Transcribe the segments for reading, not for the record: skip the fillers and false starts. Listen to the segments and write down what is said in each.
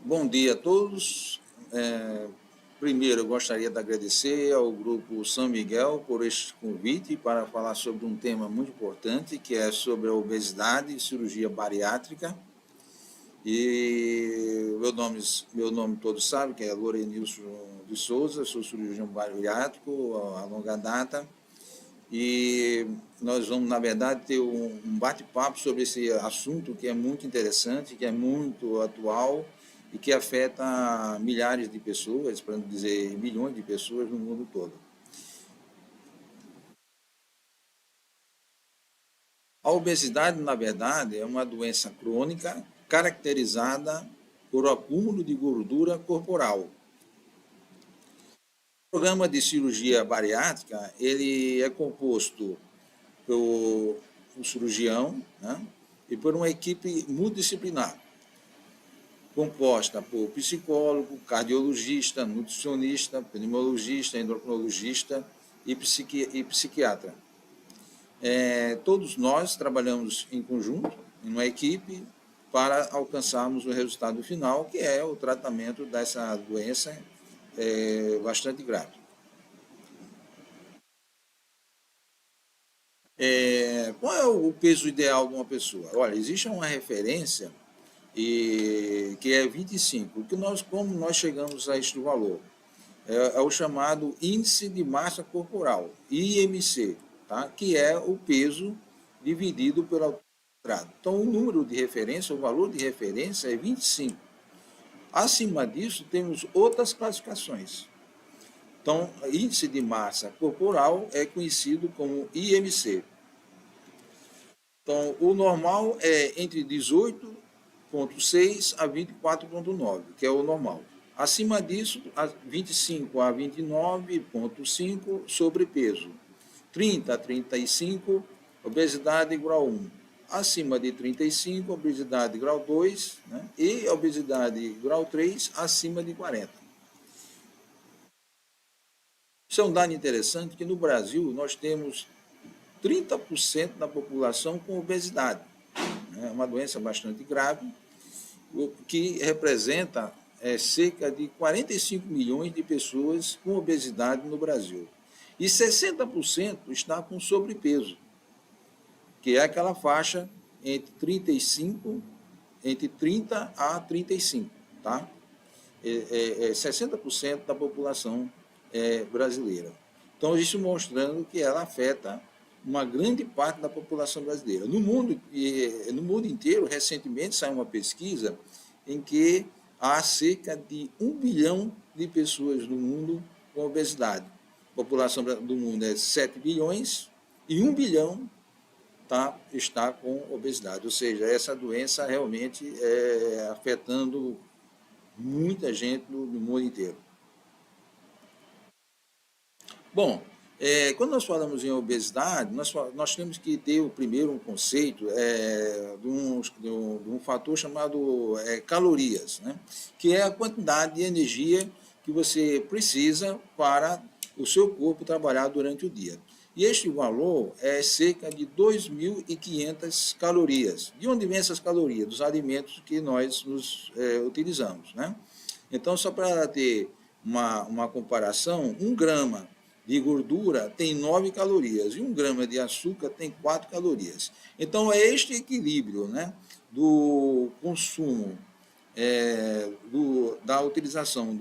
Bom dia a todos. Primeiro, eu gostaria de agradecer ao Grupo São Miguel por este convite para falar sobre um tema muito importante, que é sobre a obesidade e cirurgia bariátrica. E meu nome todos sabem, que é Lorenilson de Souza, sou cirurgião bariátrico há longa data. E nós vamos, na verdade, ter um bate-papo sobre esse assunto que é muito interessante, que é muito atual e que afeta milhares de pessoas, para não dizer milhões de pessoas no mundo todo. A obesidade, na verdade, é uma doença crônica caracterizada por acúmulo de gordura corporal. O programa de cirurgia bariátrica ele é composto pelo cirurgião, né, e por uma equipe multidisciplinar, composta por psicólogo, cardiologista, nutricionista, pneumologista, endocrinologista e psiquiatra. Todos nós trabalhamos em conjunto, em uma equipe, para alcançarmos o resultado final, que é o tratamento dessa doença bastante grave. Qual é o peso ideal de uma pessoa? Olha, existe uma referência que é 25. Como nós chegamos a este valor? É o chamado Índice de Massa Corporal, IMC, tá? Que é o peso dividido pela altura. Então, o número de referência, o valor de referência é 25. Acima disso, temos outras classificações. Então, Índice de Massa Corporal é conhecido como IMC. Então, o normal é entre 18,6 a 24,9, que é o normal. Acima disso, 25 a 29,5, sobrepeso. 30 a 35, obesidade grau 1. Acima de 35, obesidade grau 2, né? E obesidade grau 3, acima de 40. Isso é um dado interessante que no Brasil nós temos 30% da população com obesidade. É uma doença bastante grave, o que representa cerca de 45 milhões de pessoas com obesidade no Brasil. E 60% está com sobrepeso, que é aquela faixa entre 30 a 35, tá? 60% da população brasileira. Então, isso mostrando que ela afeta uma grande parte da população brasileira. No mundo inteiro, recentemente saiu uma pesquisa em que há cerca de 1 bilhão de pessoas no mundo com obesidade. A população do mundo é 7 bilhões e 1 bilhão está com obesidade. Ou seja, essa doença realmente afetando muita gente no mundo inteiro. Bom, quando nós falamos em obesidade, nós temos que ter primeiro um conceito de um fator chamado calorias, né? Que é a quantidade de energia que você precisa para o seu corpo trabalhar durante o dia. E este valor é cerca de 2.500 calorias. De onde vem essas calorias? Dos alimentos que nós utilizamos, né? Então, só para ter uma comparação, 1 grama de gordura tem 9 calorias e 1 grama de açúcar tem 4 calorias. Então, é este equilíbrio, né, do consumo, da utilização,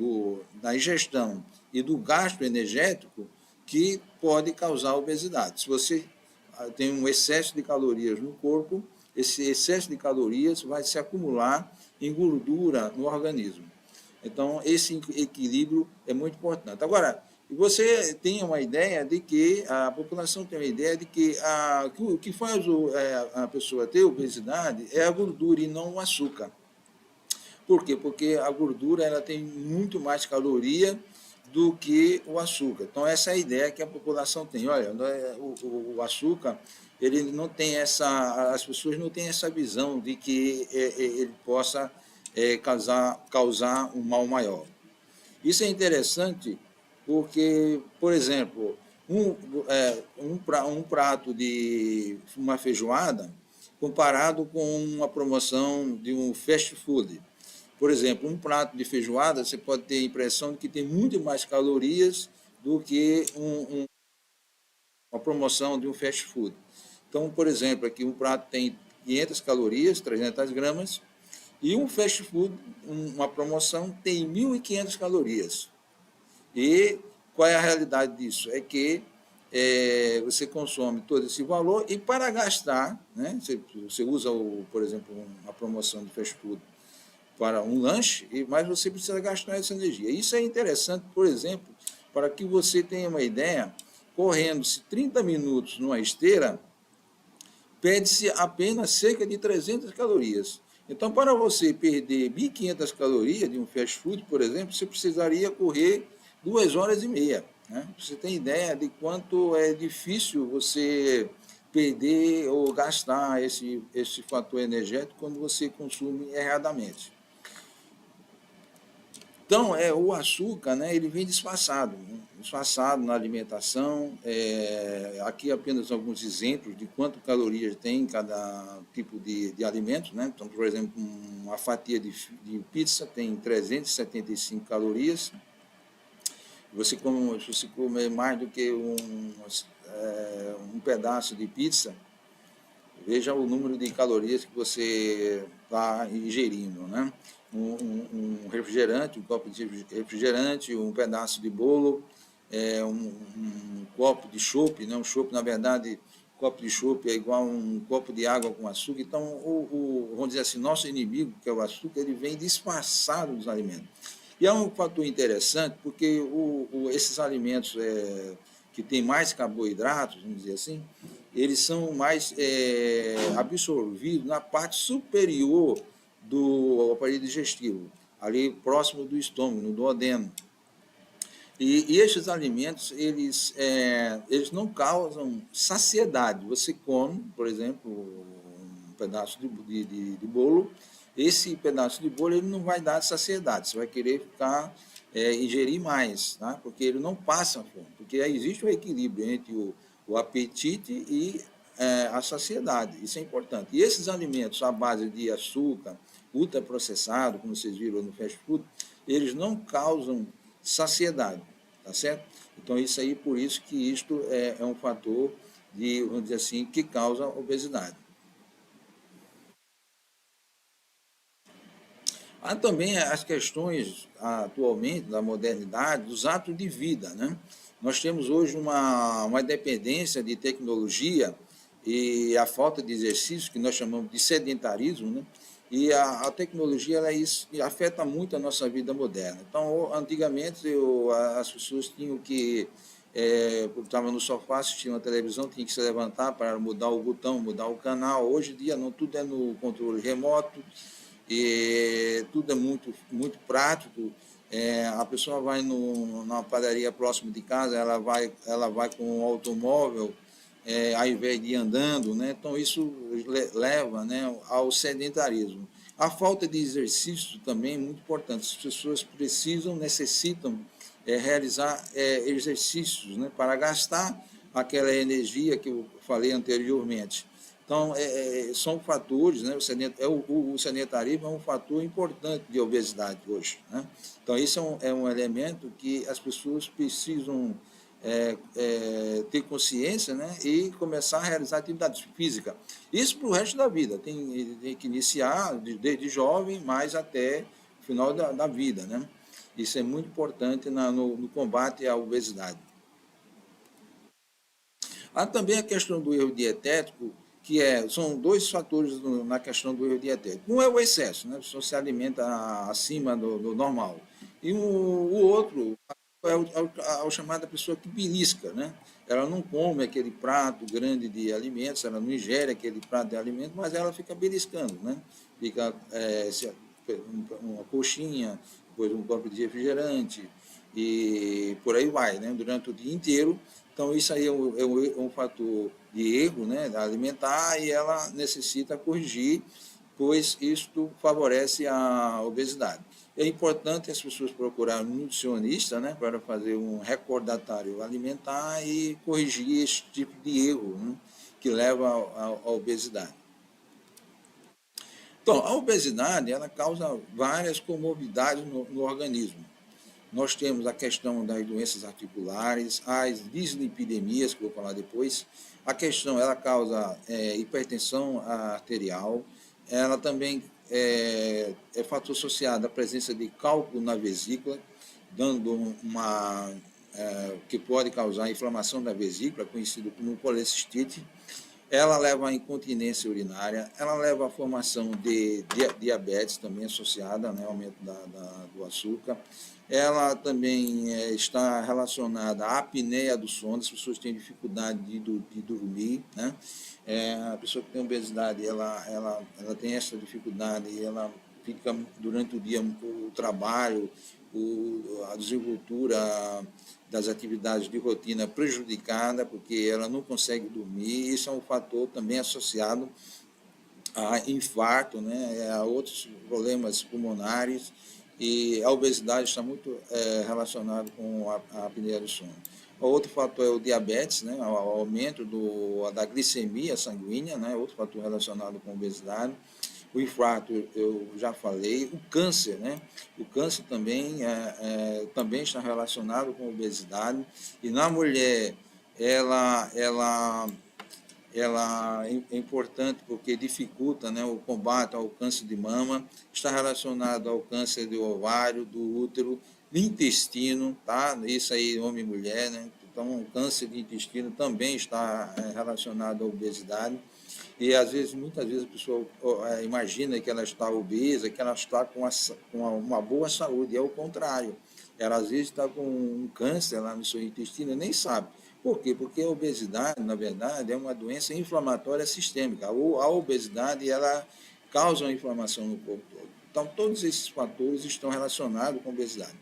da ingestão e do gasto energético que pode causar obesidade. Se você tem um excesso de calorias no corpo, esse excesso de calorias vai se acumular em gordura no organismo. Então, esse equilíbrio é muito importante. Agora, você tem uma ideia de que, a população tem uma ideia de que o que faz a pessoa ter obesidade é a gordura e não o açúcar. Por quê? Porque a gordura ela tem muito mais caloria do que o açúcar. Então, essa é a ideia que a população tem. Olha, o açúcar, ele não tem as pessoas não têm essa visão de que ele possa causar um mal maior. Isso é interessante porque, por exemplo, um prato de uma feijoada comparado com uma promoção de um fast food. Por exemplo, um prato de feijoada, você pode ter a impressão de que tem muito mais calorias do que uma promoção de um fast food. Então, por exemplo, aqui um prato tem 500 calorias, 300 gramas, e um fast food, uma promoção, tem 1.500 calorias. E qual é a realidade disso? É que você consome todo esse valor e para gastar, né, você usa, por exemplo, uma promoção de fast food para um lanche, mas você precisa gastar essa energia. Isso é interessante, por exemplo, para que você tenha uma ideia, correndo-se 30 minutos numa esteira, perde-se apenas cerca de 300 calorias. Então, para você perder 1.500 calorias de um fast food, por exemplo, você precisaria correr 2 horas e meia. Né? Você tem ideia de quanto é difícil você perder ou gastar esse fator energético quando você consome erradamente. Então, o açúcar, né, ele vem disfarçado, né? Disfarçado na alimentação. Aqui apenas alguns exemplos de quanto calorias tem cada tipo de alimento, né? Então, por exemplo, uma fatia de pizza tem 375 calorias. Se você comer mais do que um pedaço de pizza, veja o número de calorias que você está ingerindo, né? Um refrigerante, um copo de refrigerante, um pedaço de bolo, um copo de chopp, né? Um chopp, na verdade, um copo de chopp é igual a um copo de água com açúcar. Então, vamos dizer assim, nosso inimigo, que é o açúcar, ele vem disfarçado dos alimentos. E é um fator interessante, porque esses alimentos que têm mais carboidratos, vamos dizer assim, eles são mais absorvidos na parte superior do aparelho digestivo, ali próximo do estômago, no duodeno. E estes alimentos, eles não causam saciedade. Você come, por exemplo, um pedaço de bolo, esse pedaço de bolo ele não vai dar saciedade, você vai querer ingerir mais, tá? Porque ele não passa fome, porque aí existe um equilíbrio entre o apetite e a saciedade, isso é importante. E esses alimentos à base de açúcar, ultraprocessado, como vocês viram no fast food, eles não causam saciedade, tá certo? Então, isso aí, por isso que isto é um fator vamos dizer assim, que causa obesidade. Há também as questões, atualmente, da modernidade, dos hábitos de vida, né? Nós temos hoje uma dependência de tecnologia e a falta de exercício, que nós chamamos de sedentarismo, né? E a tecnologia afeta muito a nossa vida moderna. Então, antigamente, as pessoas tinham que, estavam no sofá assistindo a televisão, tinham que se levantar para mudar o botão, mudar o canal. Hoje em dia, não, tudo é no controle remoto, e tudo é muito, muito prático. A pessoa vai numa padaria próxima de casa, ela vai com um automóvel, ao invés de ir andando, né? Então, isso leva, né, ao sedentarismo. A falta de exercício também é muito importante. As pessoas necessitam realizar exercícios, né, para gastar aquela energia que eu falei anteriormente. Então, são fatores, né? O sedentarismo é um fator importante de obesidade hoje, né? Então, isso é um elemento que as pessoas precisam ter consciência, né? E começar a realizar atividade física. Isso para o resto da vida. Tem que iniciar desde jovem, mas até o final da vida, né? Isso é muito importante no combate à obesidade. Há também a questão do erro dietético, que são dois fatores na questão do erro dietético. Um é o excesso, né? A pessoa se alimenta acima do normal. E o outro é o chamada pessoa que belisca, né? Ela não come aquele prato grande de alimentos, ela não ingere aquele prato de alimentos, mas ela fica beliscando, né? Fica uma coxinha, depois um copo de refrigerante, e por aí vai, né? Durante o dia inteiro. Então, isso aí é um fator de erro, né, alimentar, e ela necessita corrigir, pois isto favorece a obesidade. É importante as pessoas procurarem um nutricionista, né, para fazer um recordatório alimentar e corrigir esse tipo de erro, né, que leva à obesidade. Então, a obesidade, ela causa várias comorbidades no organismo. Nós temos a questão das doenças articulares, as dislipidemias, que eu vou falar depois. A questão, ela causa hipertensão arterial. Ela também é fator associado à presença de cálculo na vesícula, dando que pode causar inflamação da vesícula, conhecido como colecistite. Ela leva à incontinência urinária, ela leva à formação de diabetes, também associada, né, aumento do açúcar. Ela também está relacionada à apneia do sono, as pessoas têm dificuldade de dormir, né? A pessoa que tem obesidade, ela tem essa dificuldade, ela fica durante o dia, o trabalho, a desenvoltura das atividades de rotina prejudicada, porque ela não consegue dormir. Isso é um fator também associado a infarto, né, a outros problemas pulmonares, e a obesidade está muito relacionada com a apneia do sono. O outro fator é o diabetes, né, o aumento da glicemia sanguínea, né, outro fator relacionado com a obesidade. O infarto, eu já falei. O câncer, né? O câncer também, também está relacionado com a obesidade. E na mulher, ela é importante porque dificulta, né, o combate ao câncer de mama, está relacionado ao câncer do ovário, do útero, do intestino, tá? Isso aí, homem e mulher, né? Então, o câncer de intestino também está relacionado à obesidade. E, às vezes, muitas vezes, a pessoa imagina que ela está obesa, que ela está com uma boa saúde. É o contrário. Ela, às vezes, está com um câncer lá no seu intestino e nem sabe. Por quê? Porque a obesidade, na verdade, é uma doença inflamatória sistêmica. A obesidade, ela causa uma inflamação no corpo todo. Então, todos esses fatores estão relacionados com a obesidade.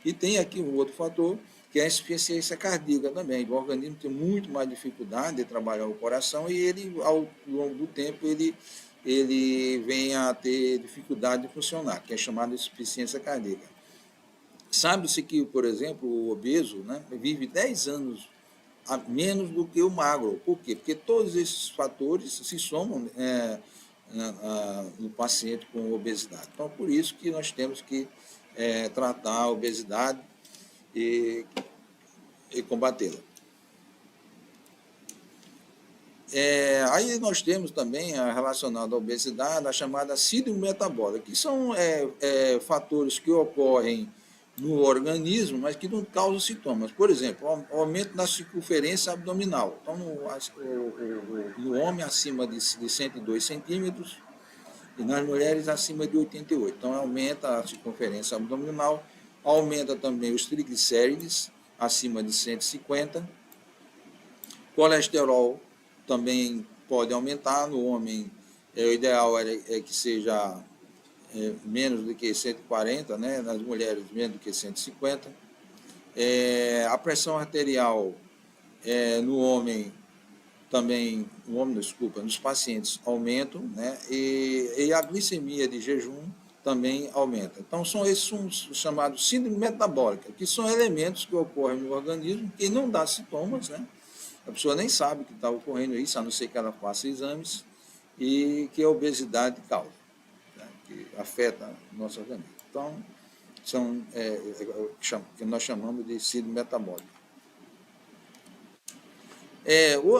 E tem aqui um outro fator, que é a insuficiência cardíaca também. O organismo tem muito mais dificuldade de trabalhar o coração e ele, ao longo do tempo, ele vem a ter dificuldade de funcionar, que é chamada de insuficiência cardíaca. Sabe-se que, por exemplo, o obeso, né, vive 10 anos a menos do que o magro. Por quê? Porque todos esses fatores se somam no paciente com obesidade. Então, por isso que nós temos que tratar a obesidade e combatê-la. Aí nós temos também, relacionado à obesidade, a chamada síndrome metabólica, que são fatores que ocorrem no organismo, mas que não causam sintomas. Por exemplo, o aumento da circunferência abdominal. Então, no homem acima de 102 centímetros e nas mulheres acima de 88. Então, aumenta a circunferência abdominal, aumenta também os triglicérides acima de 150. Colesterol também pode aumentar. No homem, o ideal é que seja menos do que 140, né? Nas mulheres, menos do que 150. A pressão arterial no homem também, nos pacientes aumentam, né? E a glicemia de jejum também aumenta. Então, são esses os chamados síndrome metabólica, que são elementos que ocorrem no organismo que não dá sintomas, né? A pessoa nem sabe que está ocorrendo isso, a não ser que ela faça exames, e que a obesidade causa, né? Que afeta o nosso organismo. Então, são que nós chamamos de síndrome metabólica.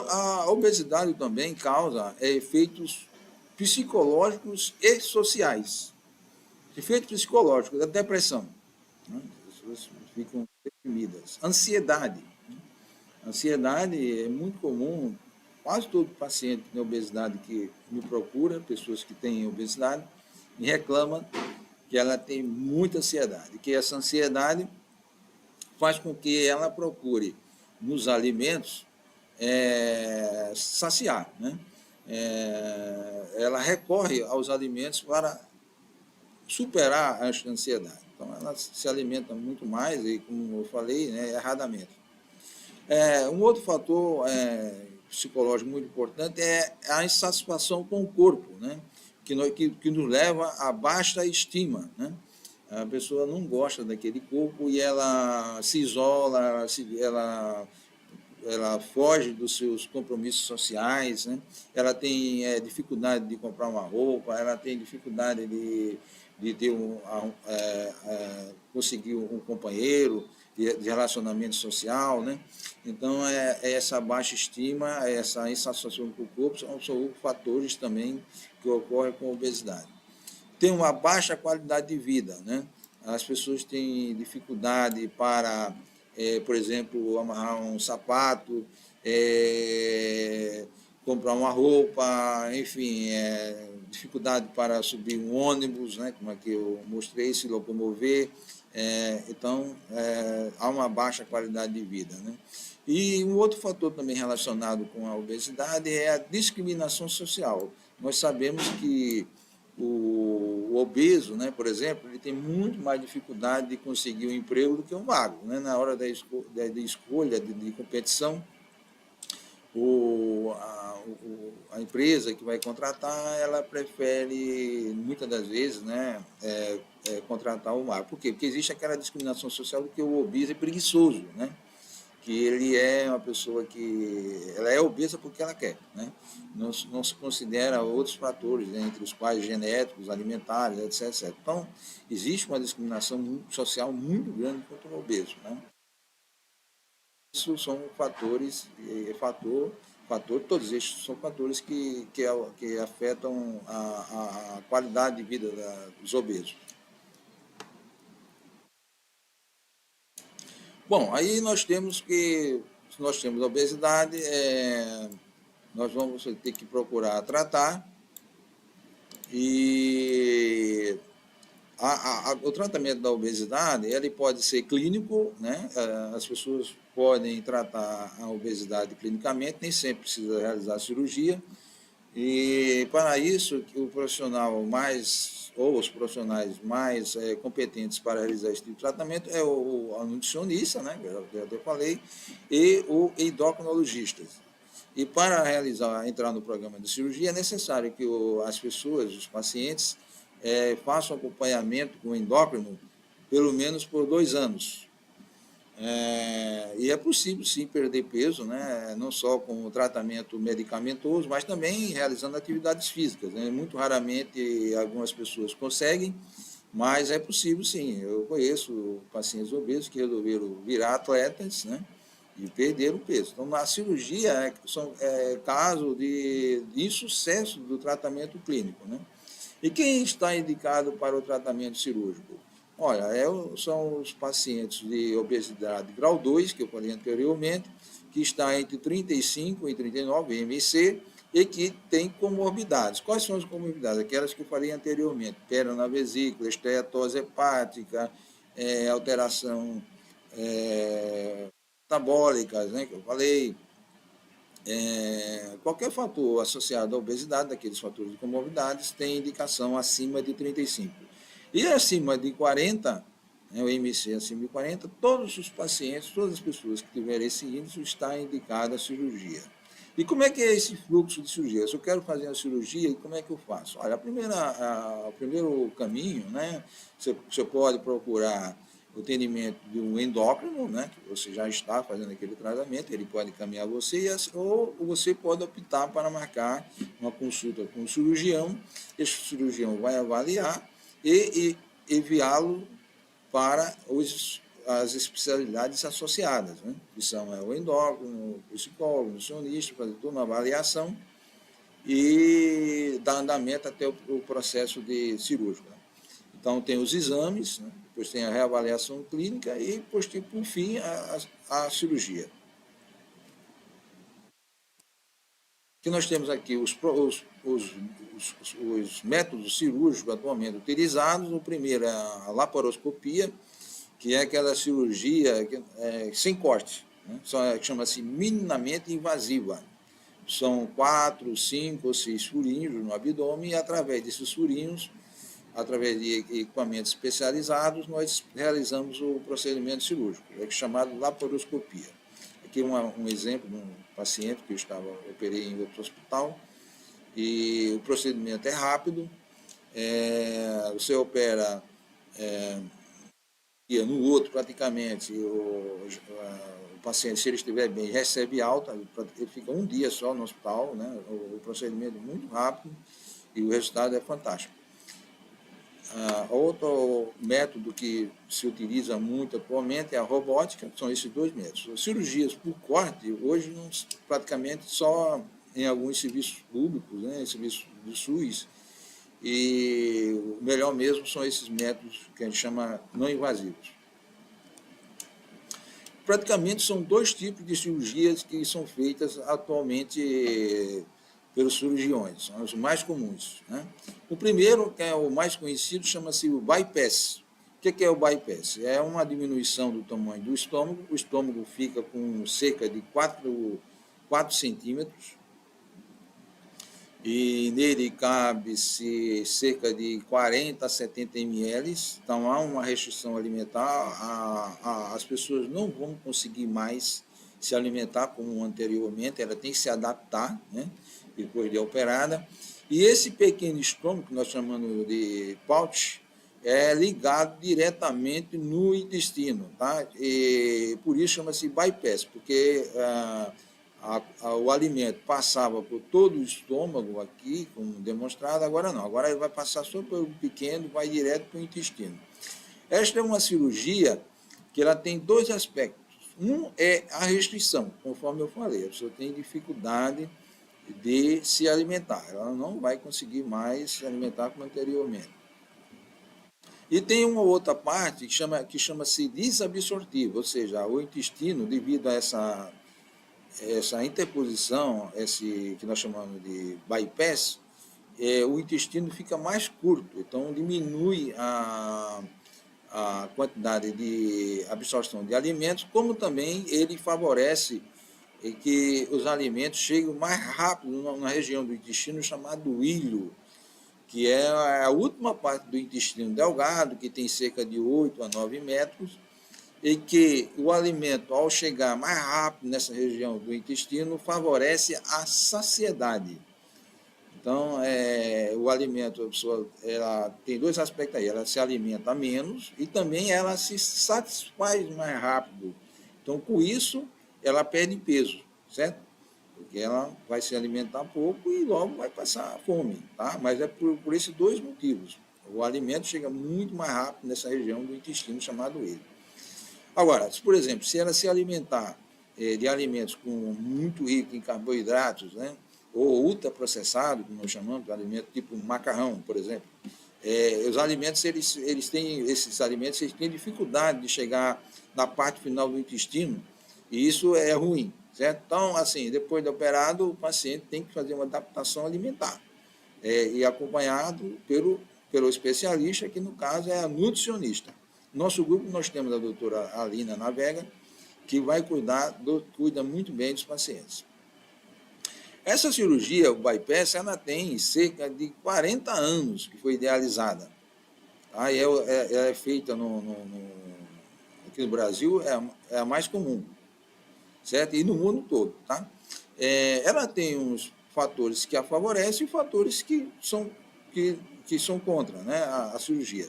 A obesidade também causa efeitos psicológicos e sociais. Efeitos psicológicos, a depressão, né? As pessoas ficam deprimidas. Ansiedade. Ansiedade é muito comum, quase todo paciente que tem obesidade que me procura, pessoas que têm obesidade, me reclamam que ela tem muita ansiedade, que essa ansiedade faz com que ela procure nos alimentos saciar, né? Ela recorre aos alimentos para superar a ansiedade. Então, ela se alimenta muito mais e, como eu falei, né, erradamente. Um outro fator psicológico muito importante é a insatisfação com o corpo, né? Que nos leva a baixa estima, né? A pessoa não gosta daquele corpo e ela se isola, ela ela foge dos seus compromissos sociais, né? Ela tem dificuldade de comprar uma roupa, ela tem dificuldade de ter conseguir um companheiro de relacionamento social, né? Então, essa baixa estima, essa insatisfação com o corpo são fatores também que ocorrem com a obesidade. Tem uma baixa qualidade de vida, né? As pessoas têm dificuldade para, por exemplo, amarrar um sapato, comprar uma roupa, enfim, dificuldade para subir um ônibus, né? Como aqui eu mostrei, se locomover. Então, há uma baixa qualidade de vida, né? E um outro fator também relacionado com a obesidade é a discriminação social. Nós sabemos que o obeso, né, por exemplo, ele tem muito mais dificuldade de conseguir um emprego do que um magro, né? Na hora da escolha de competição, a empresa que vai contratar, ela prefere, muitas das vezes, né, contratar o magro. Por quê? Porque existe aquela discriminação social de que o obeso é preguiçoso, né? Que ele é uma pessoa que ela é obesa porque ela quer, né? Não se considera outros fatores, né, entre os quais genéticos, alimentares, etc, etc. Então, existe uma discriminação social muito grande contra o obeso, né? Isso são fatores, todos estes são fatores que afetam a qualidade de vida dos obesos. Bom, aí nós temos a obesidade, nós vamos ter que procurar tratar, e o tratamento da obesidade ele pode ser clínico, né? As pessoas podem tratar a obesidade clinicamente, nem sempre precisa realizar cirurgia, e para isso o profissional ou os profissionais mais competentes para realizar esse tipo de tratamento é o nutricionista, né, que eu até falei, e o endocrinologista. E para entrar no programa de cirurgia, é necessário que as pessoas, os pacientes, façam acompanhamento com o endócrino pelo menos por 2 anos. E é possível, sim, perder peso, né? Não só com o tratamento medicamentoso, mas também realizando atividades físicas, né? Muito raramente algumas pessoas conseguem, mas é possível, sim. Eu conheço pacientes obesos que resolveram virar atletas, né? E perderam peso. Então, na cirurgia, são casos de insucesso do tratamento clínico, né? E quem está indicado para o tratamento cirúrgico? Olha, são os pacientes de obesidade grau 2, que eu falei anteriormente, que está entre 35 e 39 MC e que tem comorbidades. Quais são as comorbidades? Aquelas que eu falei anteriormente: pedra na vesícula, esteatose hepática, alteração metabólicas, né, que eu falei, qualquer fator associado à obesidade, daqueles fatores de comorbidades, tem indicação acima de 35. E acima de 40, né, o MC acima de 40, todos os pacientes, todas as pessoas que tiverem esse índice, está indicada a cirurgia. E como é que é esse fluxo de cirurgia? Se eu quero fazer a cirurgia, como é que eu faço? Olha, o primeiro caminho, né, você pode procurar o atendimento de um endócrino, né, que você já está fazendo aquele tratamento, ele pode encaminhar você, ou você pode optar para marcar uma consulta com um cirurgião. Esse cirurgião vai avaliar e enviá-lo para as especialidades associadas, né, que são o endócrino, o psicólogo, o nutricionista, fazer toda uma avaliação e dar andamento até o processo de cirúrgico. Então, tem os exames, né? Depois tem a reavaliação clínica e, depois, por fim, a cirurgia. Que nós temos aqui os métodos cirúrgicos atualmente utilizados. O primeiro é a laparoscopia, que é aquela cirurgia sem corte, né? Chama-se minimamente invasiva. São 4, 5 ou 6 furinhos no abdômen, e através desses furinhos, através de equipamentos especializados, nós realizamos o procedimento cirúrgico, chamado laparoscopia. Aqui um exemplo de um paciente que eu operei em outro hospital, e o procedimento é rápido, você opera no outro, praticamente, o paciente, se ele estiver bem, recebe alta, ele fica um dia só no hospital, né? O procedimento é muito rápido e o resultado é fantástico. Outro método que se utiliza muito atualmente é a robótica, são esses dois métodos. As cirurgias por corte, hoje, não, praticamente só em alguns serviços públicos, né, serviços do SUS, e o melhor mesmo são esses métodos que a gente chama não invasivos. Praticamente são dois tipos de cirurgias que são feitas atualmente pelos cirurgiões, são os mais comuns, né? O primeiro, que é o mais conhecido, chama-se o bypass. O que é o bypass? É uma diminuição do tamanho do estômago, o estômago fica com cerca de 4 centímetros, e nele cabe-se cerca de 40 a 70 ml, então há uma restrição alimentar, as pessoas não vão conseguir mais se alimentar como anteriormente, ela tem que se adaptar, né, depois de operada, e esse pequeno estômago, que nós chamamos de pouch, é ligado diretamente no intestino, tá? E por isso chama-se bypass, porque o alimento passava por todo o estômago aqui, como demonstrado, agora não. Agora ele vai passar só pelo pequeno, vai direto para o intestino. Esta é uma cirurgia que ela tem dois aspectos. Um é a restrição, conforme eu falei, a pessoa tem dificuldade de se alimentar, ela não vai conseguir mais se alimentar como anteriormente. E tem uma outra parte que chama-se desabsortivo, ou seja, o intestino, devido a essa interposição, esse que nós chamamos de bypass, o intestino fica mais curto, então diminui a quantidade de absorção de alimentos, como também ele favorece que os alimentos cheguem mais rápido na região do intestino chamado ilho, que é a última parte do intestino delgado, que tem cerca de 8 a 9 metros, e que o alimento, ao chegar mais rápido nessa região do intestino, favorece a saciedade. Então, o alimento, a pessoa, ela tem dois aspectos aí, ela se alimenta menos e também ela se satisfaz mais rápido. Então, com isso, ela perde peso, certo? Porque ela vai se alimentar pouco e logo vai passar fome, tá? Mas é por esses dois motivos. O alimento chega muito mais rápido nessa região do intestino chamado ilho. Agora, por exemplo, se ela se alimentar de alimentos muito ricos em carboidratos, né, ou ultraprocessados, como nós chamamos, de alimentos tipo macarrão, por exemplo, os alimentos, esses alimentos têm dificuldade de chegar na parte final do intestino, e isso é ruim, certo? Então, assim, depois de operado, o paciente tem que fazer uma adaptação alimentar, e acompanhado pelo especialista, que no caso é a nutricionista. Nosso grupo, nós temos a doutora Alina Navega, que vai cuida muito bem dos pacientes. Essa cirurgia, o bypass, ela tem cerca de 40 anos que foi idealizada. Tá? E ela é feita aqui no Brasil, é a mais comum, certo? E no mundo todo. Tá? Ela tem uns fatores que a favorecem e fatores que são contra, né, a cirurgia.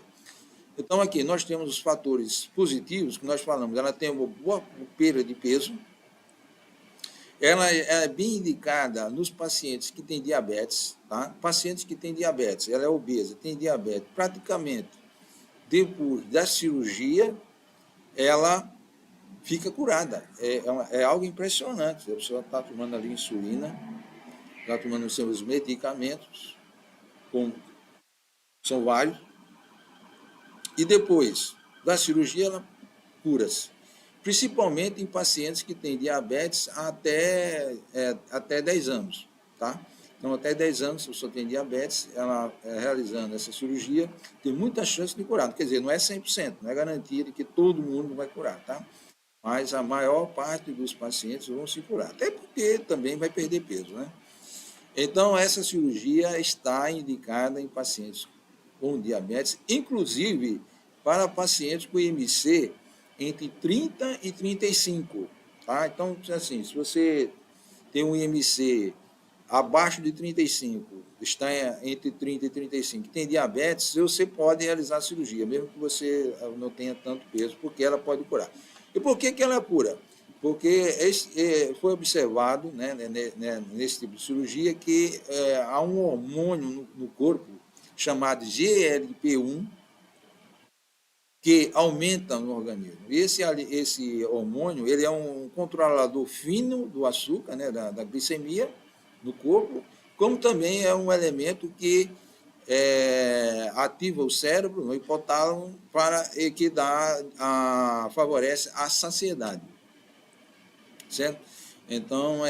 Então, aqui nós temos os fatores positivos que nós falamos. Ela tem uma boa perda de peso, ela é bem indicada nos pacientes que têm diabetes, tá? Pacientes que têm diabetes, ela é obesa, tem diabetes, praticamente depois da cirurgia, ela fica curada. É algo impressionante. A pessoa está tomando ali insulina, está tomando os seus medicamentos, são vários, e depois da cirurgia ela cura-se, principalmente em pacientes que têm diabetes até 10 anos, tá? Então, até 10 anos, se a pessoa tem diabetes, ela realizando essa cirurgia, tem muita chance de curar. Quer dizer, não é 100%, não é garantia de que todo mundo vai curar, tá? Mas a maior parte dos pacientes vão se curar, até porque também vai perder peso, né? Então, essa cirurgia está indicada em pacientes com diabetes, inclusive para pacientes com IMC entre 30 e 35. Tá? Então, assim, se você tem um IMC abaixo de 35, está entre 30 e 35, tem diabetes, você pode realizar a cirurgia, mesmo que você não tenha tanto peso, porque ela pode curar. E por que ela cura? Porque foi observado, né, nesse tipo de cirurgia, que há um hormônio no corpo chamado GLP-1, que aumenta no organismo. Esse hormônio, ele é um controlador fino do açúcar, né, da glicemia no corpo, como também é um elemento que ativa o cérebro, no hipotálamo, que favorece a saciedade, certo? Então,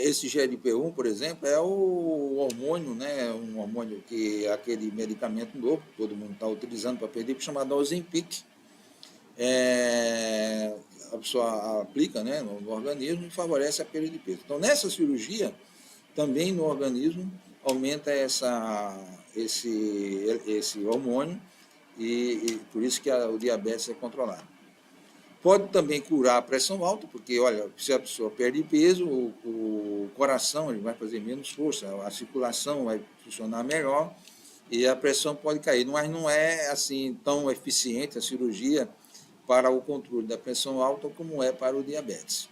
esse GLP-1, por exemplo, é o hormônio, né, um hormônio que é aquele medicamento novo que todo mundo está utilizando para perder, chamado Ozempic. A pessoa aplica, né, no organismo e favorece a perda de peso. Então, nessa cirurgia, também no organismo aumenta esse hormônio e por isso que o diabetes é controlado. Pode também curar a pressão alta, porque, olha, se a pessoa perde peso, o coração ele vai fazer menos força, a circulação vai funcionar melhor e a pressão pode cair. Mas não é assim tão eficiente a cirurgia para o controle da pressão alta como é para o diabetes.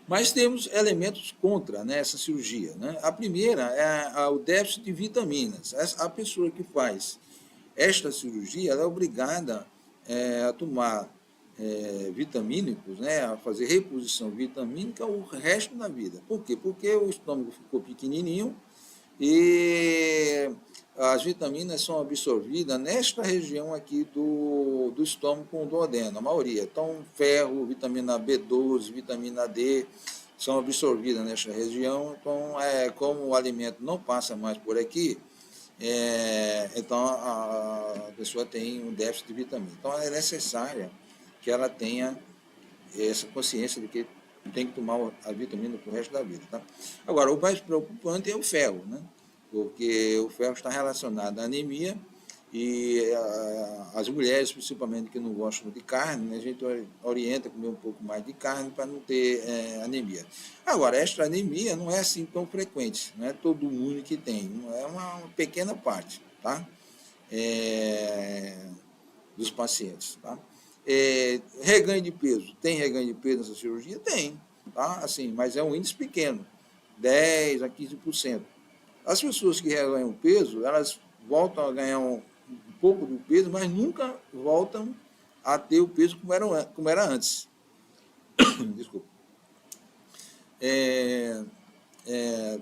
Mas temos elementos contra, né, essa cirurgia. Né? A primeira é o déficit de vitaminas. A pessoa que faz esta cirurgia ela é obrigada a tomar vitamínicos, né, a fazer reposição vitamínica o resto da vida. Por quê? Porque o estômago ficou pequenininho e as vitaminas são absorvidas nesta região aqui do estômago com o duodeno, a maioria. Então, ferro, vitamina B12, vitamina D são absorvidas nesta região. Então, como o alimento não passa mais por aqui, então a pessoa tem um déficit de vitamina. Então, é necessária que ela tenha essa consciência de que tem que tomar a vitamina para o resto da vida. Tá? Agora, o mais preocupante é o ferro, né? Porque o ferro está relacionado à anemia e as mulheres, principalmente, que não gostam de carne, né, a gente orienta a comer um pouco mais de carne para não ter anemia. Agora, esta anemia não é assim tão frequente, não é todo mundo que tem, é uma pequena parte, tá? Dos pacientes, tá? Reganho de peso. Tem reganho de peso nessa cirurgia? Tem, tá? Assim, mas é um índice pequeno, 10% a 15%. As pessoas que reganham peso, elas voltam a ganhar um pouco do peso, mas nunca voltam a ter o peso como era antes. Desculpa.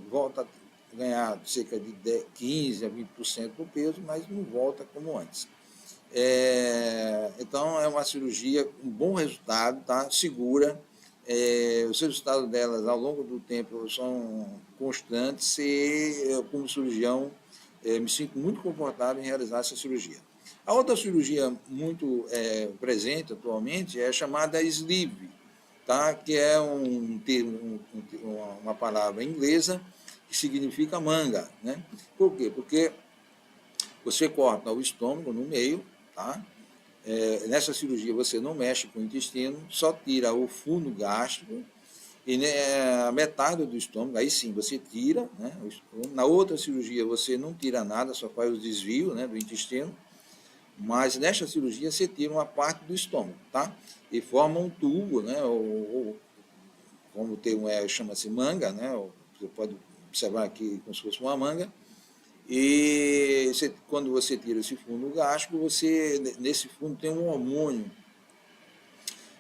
Volta a ganhar cerca de 15% a 20% do peso, mas não volta como antes. Então, é uma cirurgia com bom resultado, tá? Segura. Os resultados delas ao longo do tempo são constantes e eu, como cirurgião, me sinto muito confortável em realizar essa cirurgia. A outra cirurgia muito presente atualmente é a chamada sleeve, tá? Que é um termo, uma palavra inglesa que significa manga, né? Por quê? Porque você corta o estômago no meio, tá? Nessa cirurgia você não mexe com o intestino, só tira o fundo gástrico e a metade do estômago, aí sim você tira, né? Na outra cirurgia você não tira nada, só faz o desvio, né, do intestino, mas nesta cirurgia você tira uma parte do estômago, tá? E forma um tubo, né? Como o termo chama-se manga, né? Você pode observar aqui como se fosse uma manga. E quando você tira esse fundo gástrico, nesse fundo tem um hormônio,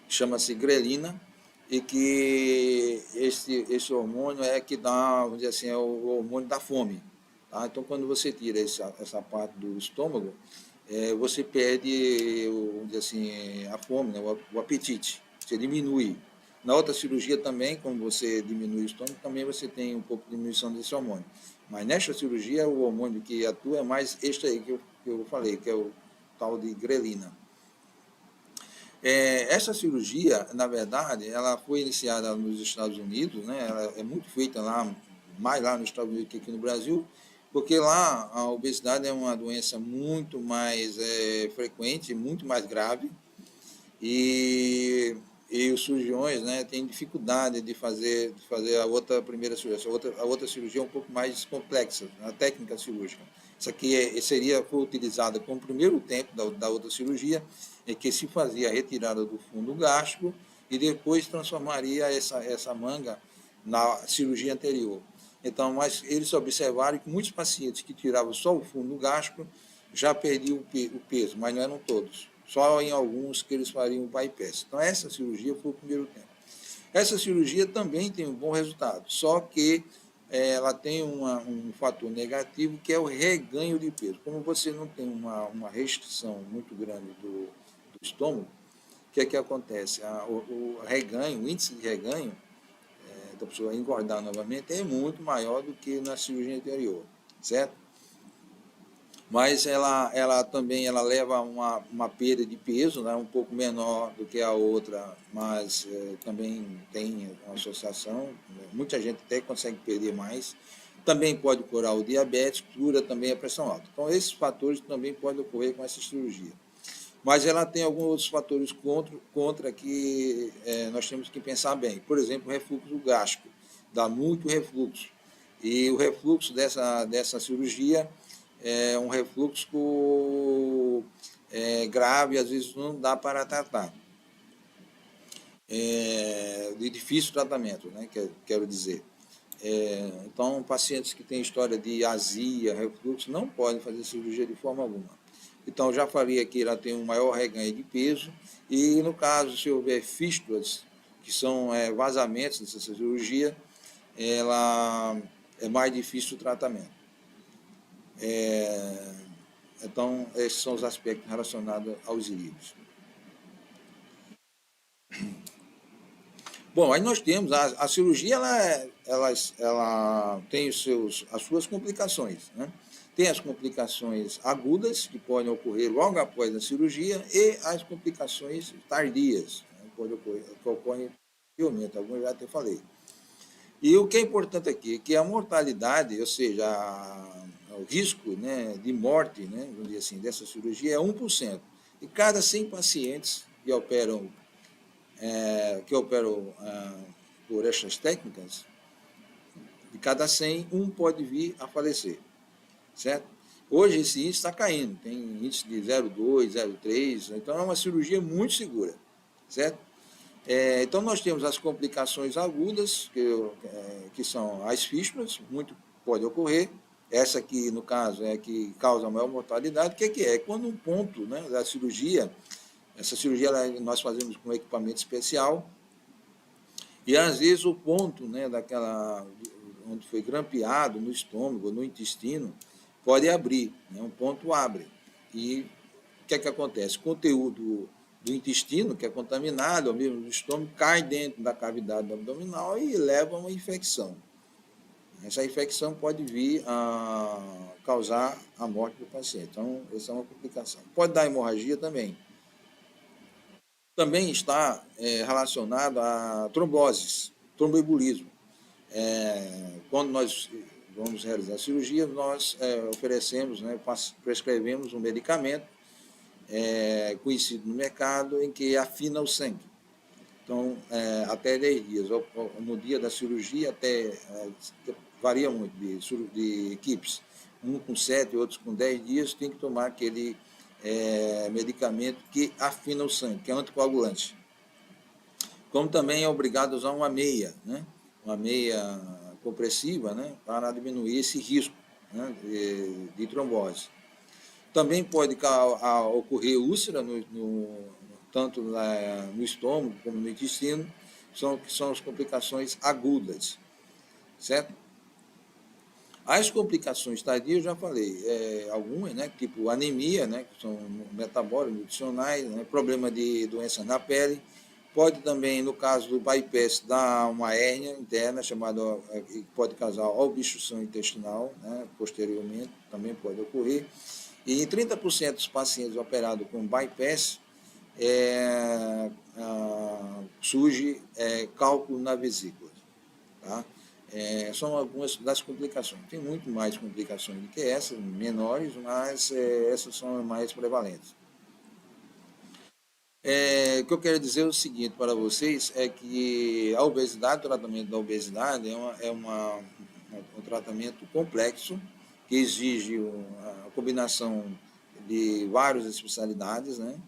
chama-se grelina, e que esse hormônio que dá, vamos dizer assim, é o hormônio da fome. Tá? Então, quando você tira essa parte do estômago, você perde, vamos dizer assim, a fome, né? o apetite, você diminui. Na outra cirurgia também, quando você diminui o estômago, também você tem um pouco de diminuição desse hormônio. Mas nesta cirurgia, o hormônio que atua é mais este aí que eu falei, que é o tal de grelina. Essa cirurgia, na verdade, ela foi iniciada nos Estados Unidos, né? Ela é muito feita lá, mais lá nos Estados Unidos que aqui no Brasil, porque lá a obesidade é uma doença muito mais frequente, muito mais grave, e e os cirurgiões, né, têm dificuldade de fazer a outra primeira cirurgia. A outra cirurgia é um pouco mais complexa, a técnica cirúrgica. Isso aqui foi utilizada como primeiro tempo da outra cirurgia, em que se fazia a retirada do fundo gástrico e depois transformaria essa manga na cirurgia anterior. Então, mas eles observaram que muitos pacientes que tiravam só o fundo gástrico já perdiam o peso, mas não eram todos. Só em alguns que eles fariam o bypass. Então, essa cirurgia foi o primeiro tempo. Essa cirurgia também tem um bom resultado, só que ela tem um fator negativo, que é o reganho de peso. Como você não tem uma restrição muito grande do estômago, o que é que acontece? O reganho, o índice de reganho, da pessoa engordar novamente, é muito maior do que na cirurgia anterior, certo? Mas ela também leva uma perda de peso, né, um pouco menor do que a outra, mas também tem uma associação, né, muita gente até consegue perder mais. Também pode curar o diabetes, cura também a pressão alta. Então, esses fatores também podem ocorrer com essa cirurgia. Mas ela tem alguns outros fatores contra que nós temos que pensar bem. Por exemplo, o refluxo gástrico, dá muito refluxo. E o refluxo dessa cirurgia é um refluxo grave, às vezes não dá para tratar. De difícil tratamento, né, quero dizer. Então, pacientes que têm história de azia, refluxo, não podem fazer cirurgia de forma alguma. Então, já falei aqui, ela tem um maior reganho de peso, e no caso, se houver fístulas, que são vazamentos dessa cirurgia, ela é mais difícil o tratamento. Então, esses são os aspectos relacionados aos ilírios. Bom, aí nós temos, a cirurgia, ela tem as suas complicações, né? Tem as complicações agudas, que podem ocorrer logo após a cirurgia, e as complicações tardias, né, que ocorrem posteriormente, alguns já até falei. E o que é importante aqui é que a mortalidade, ou seja, o risco, né, de morte, né, vamos dizer assim, dessa cirurgia é 1%. E cada 100 pacientes que operam por estas técnicas, de cada 100, um pode vir a falecer, certo? Hoje esse índice está caindo, tem índice de 0,2, 0,3, então é uma cirurgia muito segura, certo? Então nós temos as complicações agudas, que são as fístulas, muito pode ocorrer. Essa aqui, no caso, é a que causa a maior mortalidade. O que é? Quando um ponto, né, da cirurgia, essa cirurgia nós fazemos com equipamento especial, e às vezes o ponto, né, onde foi grampeado no estômago, no intestino, pode abrir, né, um ponto abre. E o que acontece? O conteúdo do intestino, que é contaminado, ou mesmo do estômago, cai dentro da cavidade abdominal e leva a uma infecção. Essa infecção pode vir a causar a morte do paciente. Então, essa é uma complicação. Pode dar hemorragia também. Também está relacionado a tromboses, tromboembolismo. Quando nós vamos realizar a cirurgia, nós oferecemos, né, prescrevemos um medicamento conhecido no mercado, em que afina o sangue. Então, até 10 dias. No dia da cirurgia, varia muito de equipes. Um com 7, outros com 10 dias, tem que tomar aquele medicamento que afina o sangue, que é anticoagulante. Como também é obrigado a usar uma meia, né? Uma meia compressiva, né? Para diminuir esse risco, né, de trombose. Também pode ocorrer úlcera, tanto no estômago como no intestino, que são as complicações agudas, certo? As complicações tardias, eu já falei, algumas, né, tipo anemia, né, que são metabólicas, nutricionais, né, problema de doença na pele. Pode também, no caso do bypass, dar uma hérnia interna, que pode causar obstrução intestinal, né, posteriormente, também pode ocorrer. E em 30% dos pacientes operados com bypass, surge cálculo na vesícula. Tá? São algumas das complicações. Tem muito mais complicações do que essas, menores, mas essas são as mais prevalentes. O que eu quero dizer é o seguinte para vocês, é que a obesidade, o tratamento da obesidade um tratamento complexo, que exige a combinação de várias especialidades, né?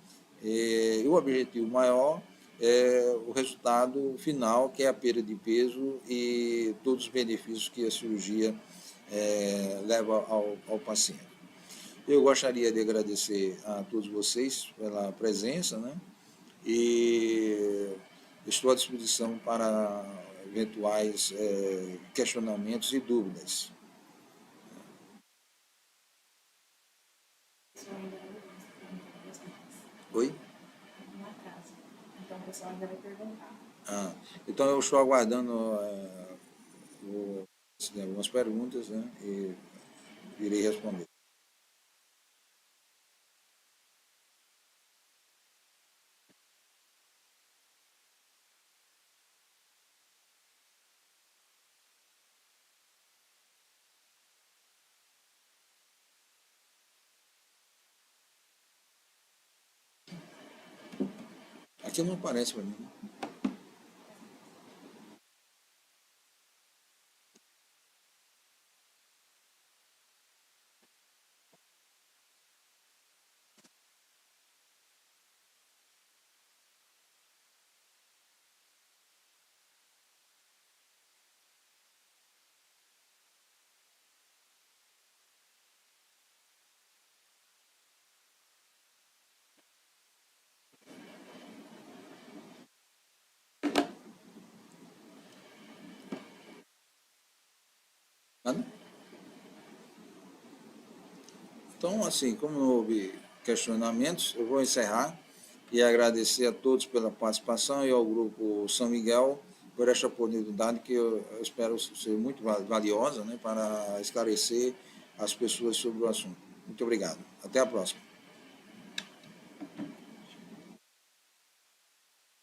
E o objetivo maior é o resultado final, que é a perda de peso e todos os benefícios que a cirurgia leva ao paciente. Eu gostaria de agradecer a todos vocês pela presença, né? E estou à disposição para eventuais questionamentos e dúvidas. Pessoal ainda vai perguntar. Oi? Não atrasa. Então o pessoal ainda vai perguntar. Ah, então eu estou aguardando algumas perguntas, né? E irei responder. Aqui não aparece para mim. Nada? Então, assim, como não houve questionamentos, eu vou encerrar e agradecer a todos pela participação e ao Grupo São Miguel por esta oportunidade que eu espero ser muito valiosa, né, para esclarecer as pessoas sobre o assunto. Muito obrigado. Até a próxima.